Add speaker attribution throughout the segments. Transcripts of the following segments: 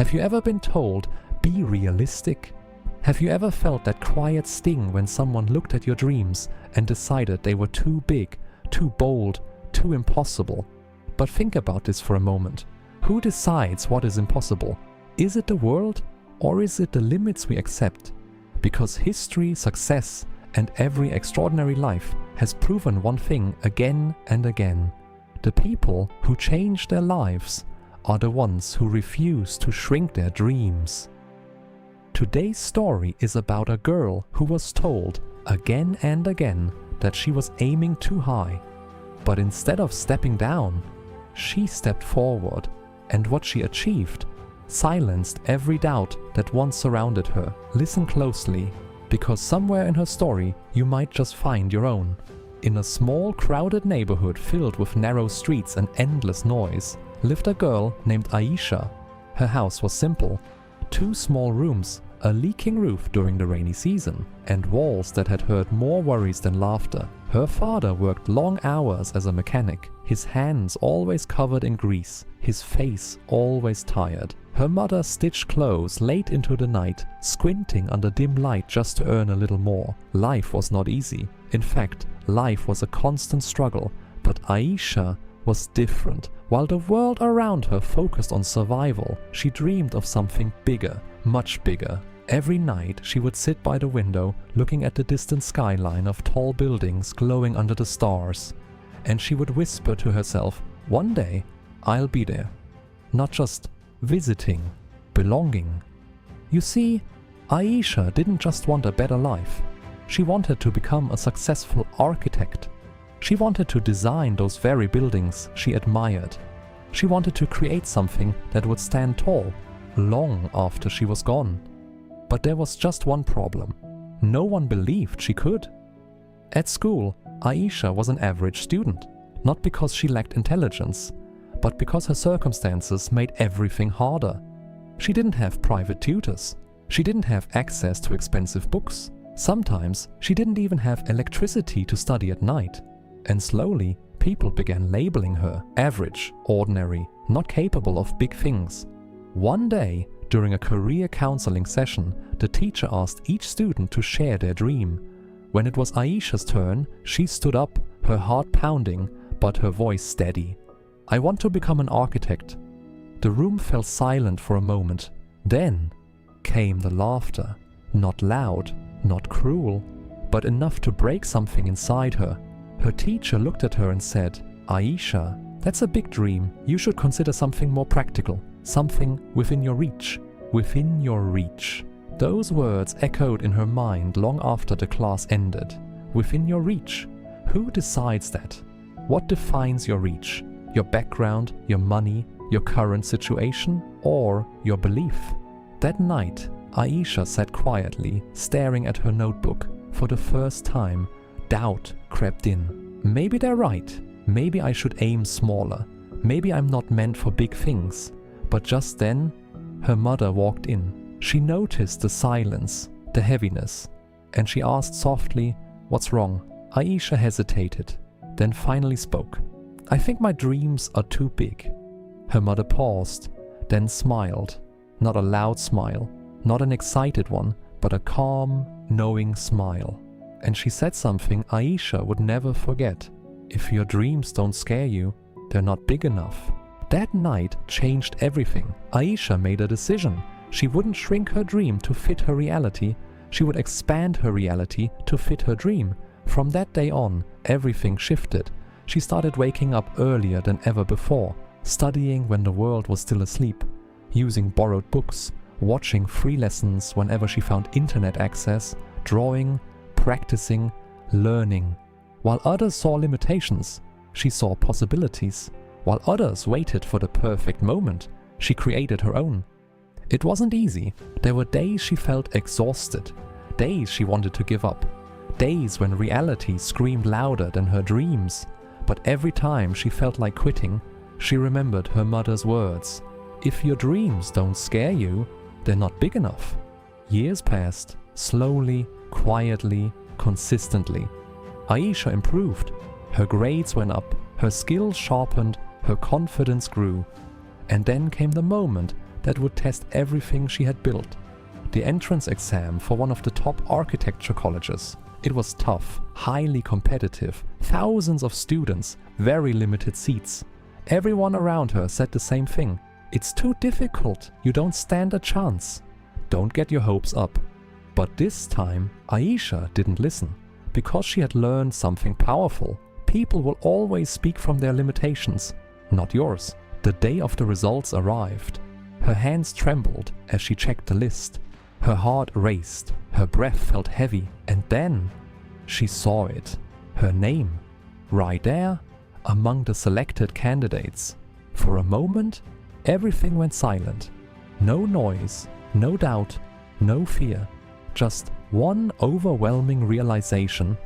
Speaker 1: Have you ever been told, be realistic? Have you ever felt that quiet sting when someone looked at your dreams and decided they were too big, too bold, too impossible? But think about this for a moment. Who decides what is impossible? Is it the world, or is it the limits we accept? Because history, success, and every extraordinary life has proven one thing again and again. The people who change their lives are the ones who refuse to shrink their dreams. Today's story is about a girl who was told again and again that she was aiming too high. But instead of stepping down, she stepped forward, and what she achieved silenced every doubt that once surrounded her. Listen closely, because somewhere in her story you might just find your own. In a small, crowded neighborhood filled with narrow streets and endless noise, lived a girl named Aisha. Her house was simple: 2 small rooms, a leaking roof during the rainy season, and walls that had heard more worries than laughter. Her father worked long hours as a mechanic, his hands always covered in grease, his face always tired. Her mother stitched clothes late into the night, squinting under dim light just to earn a little more. Life was not easy. In fact, life was a constant struggle, but Aisha was different. While the world around her focused on survival, she dreamed of something bigger, much bigger. Every night she would sit by the window, looking at the distant skyline of tall buildings glowing under the stars. And she would whisper to herself, one day I'll be there. Not just visiting, belonging. You see, Aisha didn't just want a better life. She wanted to become a successful architect. She wanted to design those very buildings she admired. She wanted to create something that would stand tall, long after she was gone. But there was just one problem. No one believed she could. At school, Aisha was an average student, not because she lacked intelligence, but because her circumstances made everything harder. She didn't have private tutors. She didn't have access to expensive books. Sometimes she didn't even have electricity to study at night. And slowly, people began labeling her average, ordinary, not capable of big things. One day, during a career counseling session, the teacher asked each student to share their dream. When it was Aisha's turn, she stood up, her heart pounding, but her voice steady. I want to become an architect. The room fell silent for a moment. Then came the laughter. Not loud, not cruel, but enough to break something inside her. Her teacher looked at her and said, Aisha, that's a big dream. You should consider something more practical, something within your reach. Within your reach. Those words echoed in her mind long after the class ended. Within your reach. Who decides that? What defines your reach? Your background, your money, your current situation, or your belief? That night, Aisha sat quietly, staring at her notebook. For the first time, doubt crept in. Maybe they're right. Maybe I should aim smaller. Maybe I'm not meant for big things. But just then, her mother walked in. She noticed the silence, the heaviness, and she asked softly, "What's wrong?" Aisha hesitated, then finally spoke. "I think my dreams are too big." Her mother paused, then smiled. Not a loud smile, not an excited one, but a calm, knowing smile. And she said something Aisha would never forget. "If your dreams don't scare you, they're not big enough." That night changed everything. Aisha made a decision. She wouldn't shrink her dream to fit her reality. She would expand her reality to fit her dream. From that day on, everything shifted. She started waking up earlier than ever before, studying when the world was still asleep, using borrowed books, watching free lessons whenever she found internet access, drawing, practicing, learning. While others saw limitations, she saw possibilities. While others waited for the perfect moment, she created her own. It wasn't easy. There were days she felt exhausted, days she wanted to give up, days when reality screamed louder than her dreams. But every time she felt like quitting, she remembered her mother's words. "If your dreams don't scare you, they're not big enough." Years passed, slowly, quietly, consistently. Aisha improved. Her grades went up, her skills sharpened, her confidence grew. And then came the moment that would test everything she had built. The entrance exam for one of the top architecture colleges. It was tough, highly competitive, thousands of students, very limited seats. Everyone around her said the same thing. It's too difficult, you don't stand a chance. Don't get your hopes up. But this time, Aisha didn't listen, because she had learned something powerful. People will always speak from their limitations, not yours. The day of the results arrived. Her hands trembled as she checked the list. Her heart raced, her breath felt heavy, and then she saw it. Her name, right there, among the selected candidates. For a moment, everything went silent. No noise, no doubt, no fear. Just one overwhelming realization.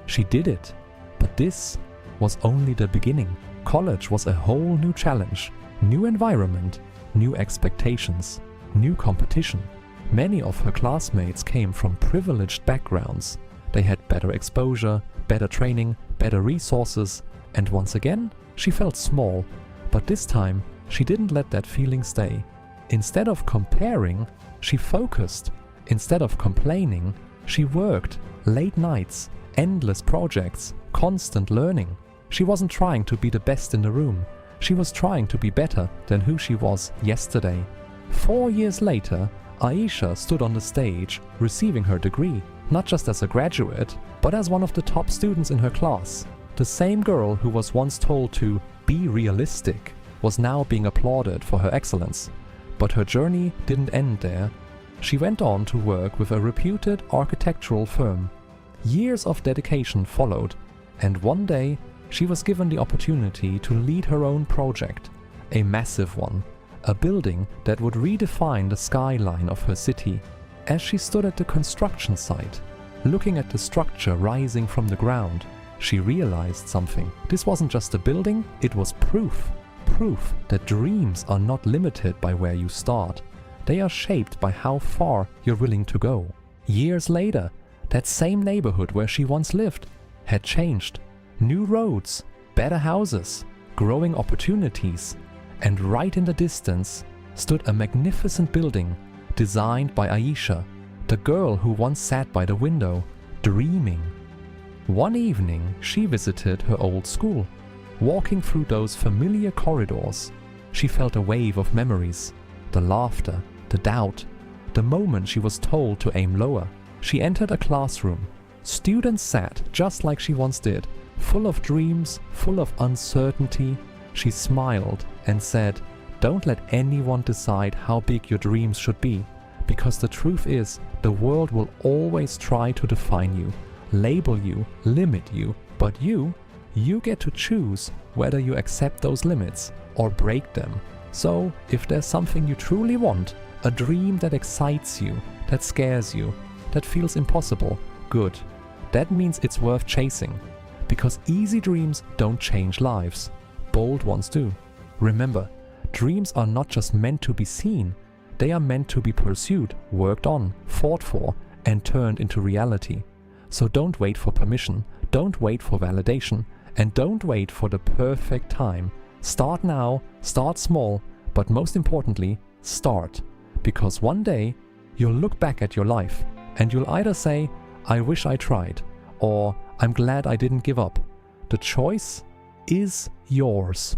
Speaker 1: She did it. But this was only the beginning. College was a whole new challenge, new environment, new expectations, new competition. Many of her classmates came from privileged backgrounds. They had better exposure, better training, better resources, and once again, she felt small. But this time, she didn't let that feeling stay. Instead of comparing, she focused. Instead of complaining, she worked. Late nights, endless projects, constant learning. She wasn't trying to be the best in the room. She was trying to be better than who she was yesterday. 4 years later, Aisha stood on the stage, receiving her degree, not just as a graduate, but as one of the top students in her class. The same girl who was once told to be realistic was now being applauded for her excellence. But her journey didn't end there. She went on to work with a reputed architectural firm. Years of dedication followed, and one day she was given the opportunity to lead her own project, a massive one, a building that would redefine the skyline of her city. As she stood at the construction site, looking at the structure rising from the ground, she realized something. This wasn't just a building, it was proof. Proof that dreams are not limited by where you start. They are shaped by how far you're willing to go. Years later, that same neighborhood where she once lived had changed. New roads, better houses, growing opportunities, and right in the distance stood a magnificent building designed by Aisha, the girl who once sat by the window, dreaming. One evening, she visited her old school. Walking through those familiar corridors, she felt a wave of memories, the laughter, the doubt, the moment she was told to aim lower. She entered a classroom. Students sat just like she once did, full of dreams, full of uncertainty. She smiled and said, "Don't let anyone decide how big your dreams should be, because the truth is, the world will always try to define you, label you, limit you, but you get to choose whether you accept those limits or break them. So, if there's something you truly want, a dream that excites you, that scares you, that feels impossible, good. That means it's worth chasing. Because easy dreams don't change lives. Bold ones do. Remember, dreams are not just meant to be seen, they are meant to be pursued, worked on, fought for, and turned into reality. So don't wait for permission, don't wait for validation, and don't wait for the perfect time. Start now, start small, but most importantly, start. Because one day, you'll look back at your life, and you'll either say, "I wish I tried," or "I'm glad I didn't give up." The choice is yours.